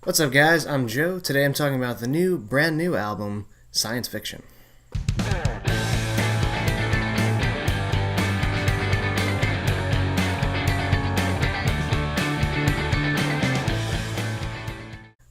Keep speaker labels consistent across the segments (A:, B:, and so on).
A: What's up, guys? I'm Joe. Today I'm talking about the brand new album, Science Fiction.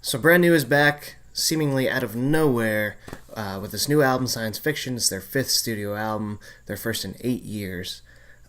A: So Brand New is back, seemingly out of nowhere, with this new album, Science Fiction. It's their fifth studio album, their first in 8 years.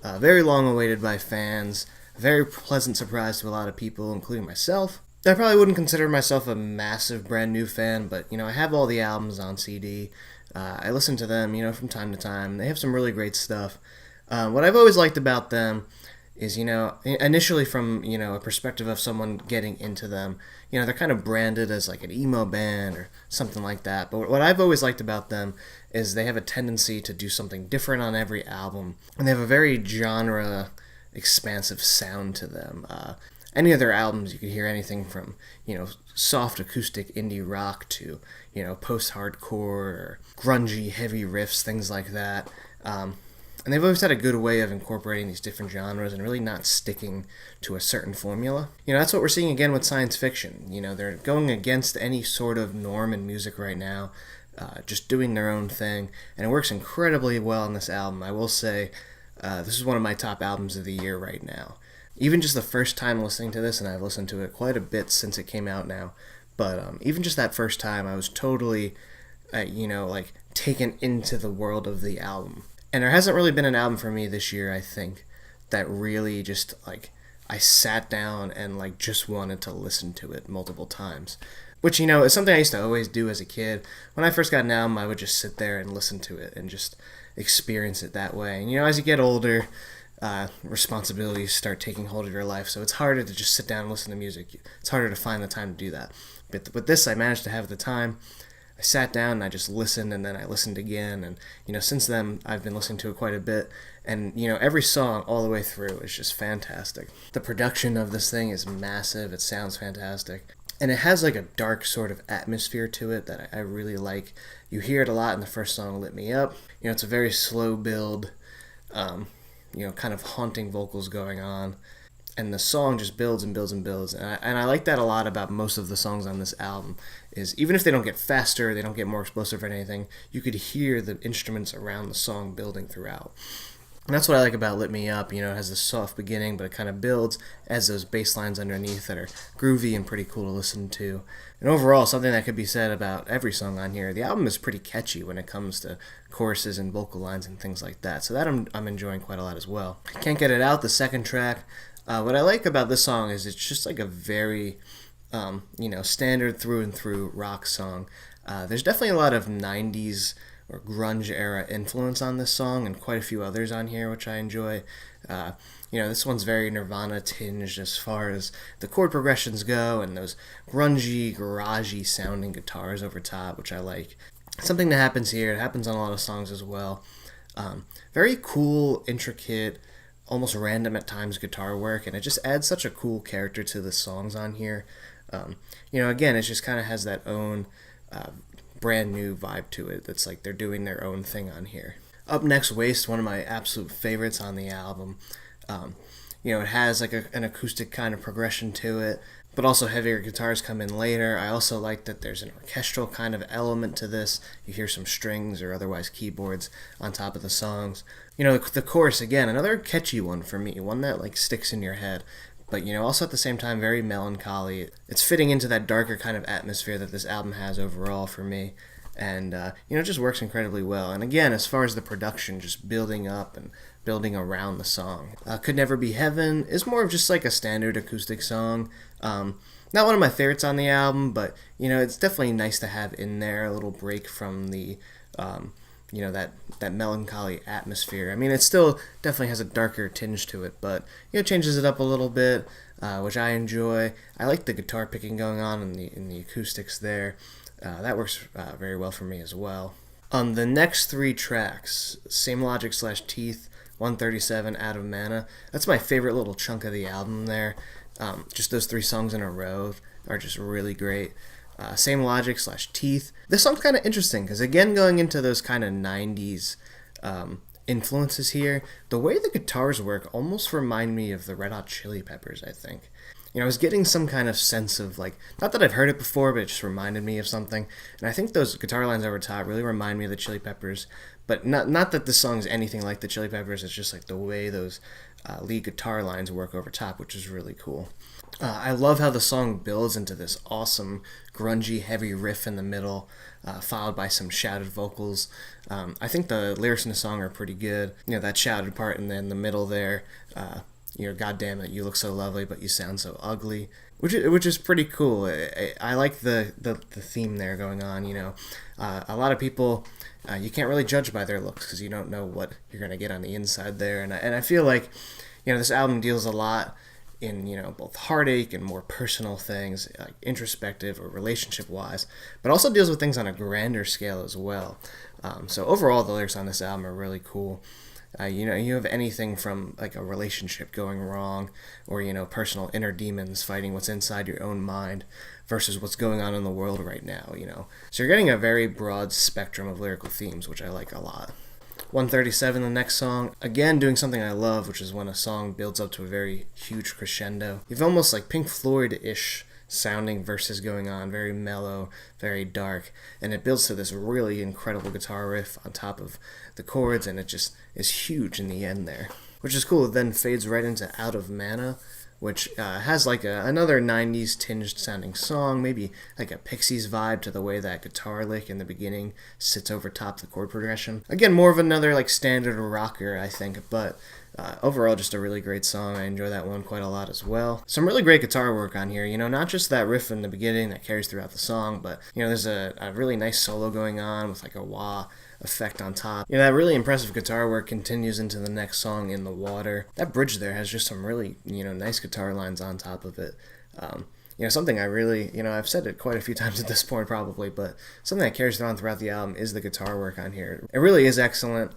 A: Very long awaited by fans, a very pleasant surprise to a lot of people, including myself. I probably wouldn't consider myself a massive Brand New fan, but, I have all the albums on CD. I listen to them, from time to time. They have some really great stuff. What I've always liked about them is, initially from, a perspective of someone getting into them, they're kind of branded as like an emo band or something like that. But what I've always liked about them is they have a tendency to do something different on every album. And they have a very genre expansive sound to them. Any of their albums, you could hear anything from, soft acoustic indie rock to, post-hardcore or grungy heavy riffs, things like that. And they've always had a good way of incorporating these different genres and really not sticking to a certain formula. That's what we're seeing again with Science Fiction. They're going against any sort of norm in music right now, just doing their own thing, and it works incredibly well on this album. I will say, this is one of my top albums of the year right now. Even just the first time listening to this, and I've listened to it quite a bit since it came out now, but even just that first time, I was totally, taken into the world of the album. And there hasn't really been an album for me this year, I think, that really just, I sat down and, just wanted to listen to it multiple times. Which, is something I used to always do as a kid. When I first got an album, I would just sit there and listen to it and just experience it that way. And, as you get older, responsibilities start taking hold of your life, so it's harder to just sit down and listen to music. It's harder to find the time to do that. But with this, I managed to have the time. I sat down and I just listened, and then I listened again, and since then I've been listening to it quite a bit, and every song all the way through is just fantastic. The production of this thing is massive. It sounds fantastic, and it has a dark sort of atmosphere to it that I really like. You hear it a lot in the first song, Lit Me Up. It's a very slow build, kind of haunting vocals going on. And the song just builds and builds and builds. And I like that a lot about most of the songs on this album, is even if they don't get faster, they don't get more explosive or anything, you could hear the instruments around the song building throughout. And that's what I like about Lit Me Up. It has this soft beginning, but it kind of builds as those bass lines underneath that are groovy and pretty cool to listen to. And overall, something that could be said about every song on here, the album is pretty catchy when it comes to choruses and vocal lines and things like that. So that I'm enjoying quite a lot as well. Can't Get It Out, the second track. What I like about this song is it's just a very, standard through and through rock song. There's definitely a lot of 90s or grunge era influence on this song, and quite a few others on here, which I enjoy. This one's very Nirvana tinged as far as the chord progressions go, and those grungy, garagey sounding guitars over top, which I like. Something that happens here, it happens on a lot of songs as well. Very cool, intricate, almost random at times guitar work, and it just adds such a cool character to the songs on here. Again, it just kind of has that own brand new vibe to it. That's they're doing their own thing on here. Up next, Waste, one of my absolute favorites on the album. It has an acoustic kind of progression to it, but also heavier guitars come in later. I also like that there's an orchestral kind of element to this. You hear some strings or otherwise keyboards on top of the songs. The chorus, again, another catchy one for me, one that sticks in your head, but also at the same time very melancholy. It's fitting into that darker kind of atmosphere that this album has overall for me, and it just works incredibly well. And again, as far as the production, just building up and building around the song. Could Never Be Heaven is more of just a standard acoustic song. Not one of my favorites on the album, but it's definitely nice to have in there, a little break from the that melancholy atmosphere. I mean, it still definitely has a darker tinge to it, but changes it up a little bit, which I enjoy. I like the guitar picking going on in the acoustics there. That works very well for me as well. On the next 3 tracks, Same Logic / Teeth, 137, Out of Mana, that's my favorite little chunk of the album there. Just those 3 songs in a row are just really great. Same Logic / Teeth. This song's kind of interesting because, again, going into those kind of 90s influences here, the way the guitars work almost remind me of the Red Hot Chili Peppers, I think. I was getting some kind of sense of like, not that I've heard it before, but it just reminded me of something. And I think those guitar lines over top really remind me of the Chili Peppers, but not that this song's anything like the Chili Peppers. It's just like the way those lead guitar lines work over top, which is really cool. I love how the song builds into this awesome, grungy, heavy riff in the middle, followed by some shouted vocals. I think the lyrics in the song are pretty good. That shouted part, and then the middle there, God damn it, you look so lovely, but you sound so ugly, which is pretty cool. I like the theme there going on. A lot of people, you can't really judge by their looks because you don't know what you're gonna get on the inside there, and I feel like, this album deals a lot in both heartache and more personal things, like introspective or relationship wise, but also deals with things on a grander scale as well. So overall, the lyrics on this album are really cool. You have anything from like a relationship going wrong, or personal inner demons fighting what's inside your own mind versus what's going on in the world right now. So you're getting a very broad spectrum of lyrical themes, which I like a lot. 137, the next song, again doing something I love, which is when a song builds up to a very huge crescendo. You've almost like Pink Floyd-ish sounding verses going on, very mellow, very dark, and it builds to this really incredible guitar riff on top of the chords, and it just is huge in the end there, which is cool. It then fades right into Out of Mana, which has like another 90s tinged sounding song, maybe like a Pixies vibe to the way that guitar lick in the beginning sits over top the chord progression. Again, more of another like standard rocker, I think, but overall just a really great song. I enjoy that one quite a lot as well. Some really great guitar work on here, not just that riff in the beginning that carries throughout the song, but there's a really nice solo going on with like a wah effect on top. That really impressive guitar work continues into the next song, In the Water. That bridge there has just some really, nice guitar lines on top of it. Something I really, I've said it quite a few times at this point probably, but something that carries on throughout the album is the guitar work on here. It really is excellent.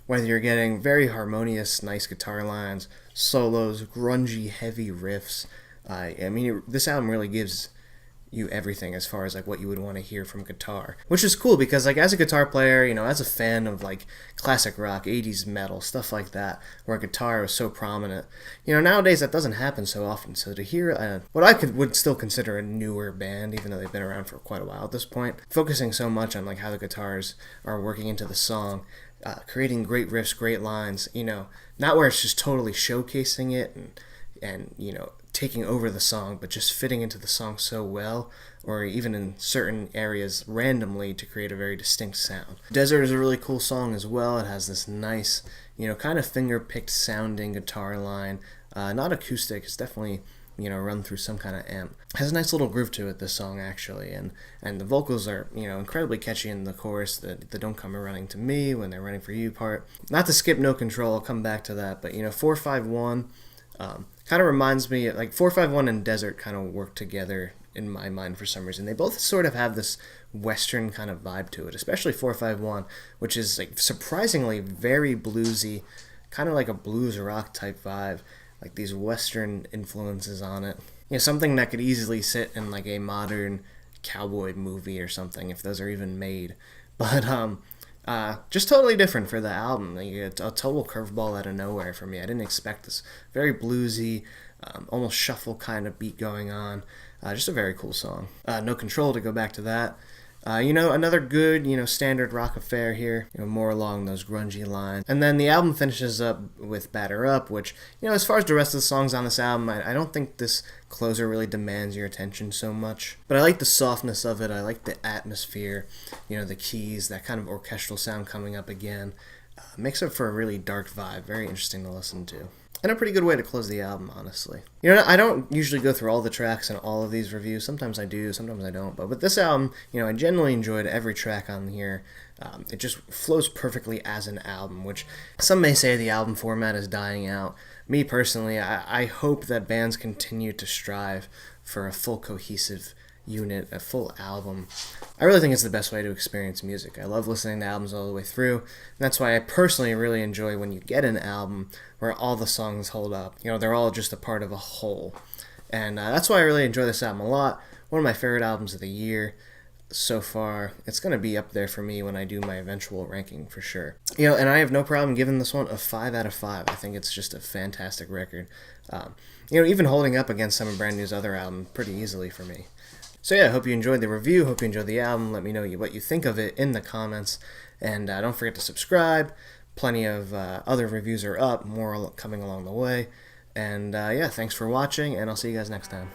A: Whether you're getting very harmonious, nice guitar lines, solos, grungy, heavy riffs, this album really gives you everything as far as like what you would want to hear from guitar, which is cool because like as a guitar player, as a fan of like classic rock, 80s metal, stuff like that, where guitar was so prominent, nowadays that doesn't happen so often. So to hear what I would still consider a newer band, even though they've been around for quite a while at this point, focusing so much on like how the guitars are working into the song, creating great riffs, great lines, not where it's just totally showcasing it and taking over the song, but just fitting into the song so well, or even in certain areas randomly to create a very distinct sound. Desert is a really cool song as well. It has this nice, kind of finger-picked sounding guitar line. Not acoustic, it's definitely, run through some kind of amp. It has a nice little groove to it, this song, actually, and the vocals are, incredibly catchy in the chorus, the Don't Come Running to Me when they're running for you part. Not to skip No Control, I'll come back to that, but, 451, kind of reminds me, like 451 and Desert kind of work together in my mind for some reason. They both sort of have this Western kind of vibe to it, especially 451, which is like surprisingly very bluesy, kind of like a blues rock type vibe, like these Western influences on it. Something that could easily sit in like a modern cowboy movie or something, if those are even made. But just totally different for the album. Like, a total curveball out of nowhere for me. I didn't expect this very bluesy, almost shuffle kind of beat going on. Just a very cool song. No Control, to go back to that. Another good, standard rock affair here, more along those grungy lines. And then the album finishes up with Batter Up, which, as far as the rest of the songs on this album, I don't think this closer really demands your attention so much. But I like the softness of it, I like the atmosphere, the keys, that kind of orchestral sound coming up again. Makes up for a really dark vibe, very interesting to listen to. And a pretty good way to close the album, honestly. I don't usually go through all the tracks in all of these reviews. Sometimes I do, sometimes I don't. But with this album, I genuinely enjoyed every track on here. It just flows perfectly as an album, which some may say the album format is dying out. Me personally, I hope that bands continue to strive for a full cohesive unit, a full album. I really think it's the best way to experience music. I love listening to albums all the way through, and that's why I personally really enjoy when you get an album where all the songs hold up. They're all just a part of a whole. And that's why I really enjoy this album a lot. One of my favorite albums of the year. so far, it's going to be up there for me when I do my eventual ranking for sure. You know, and I have no problem giving this one a 5 out of 5. I think it's just a fantastic record. You know, even holding up against some of Brand New's other album pretty easily for me. So yeah, I hope you enjoyed the review. Hope you enjoyed the album. Let me know what you think of it in the comments. And don't forget to subscribe. Plenty of other reviews are up, more coming along the way. And yeah, thanks for watching, and I'll see you guys next time.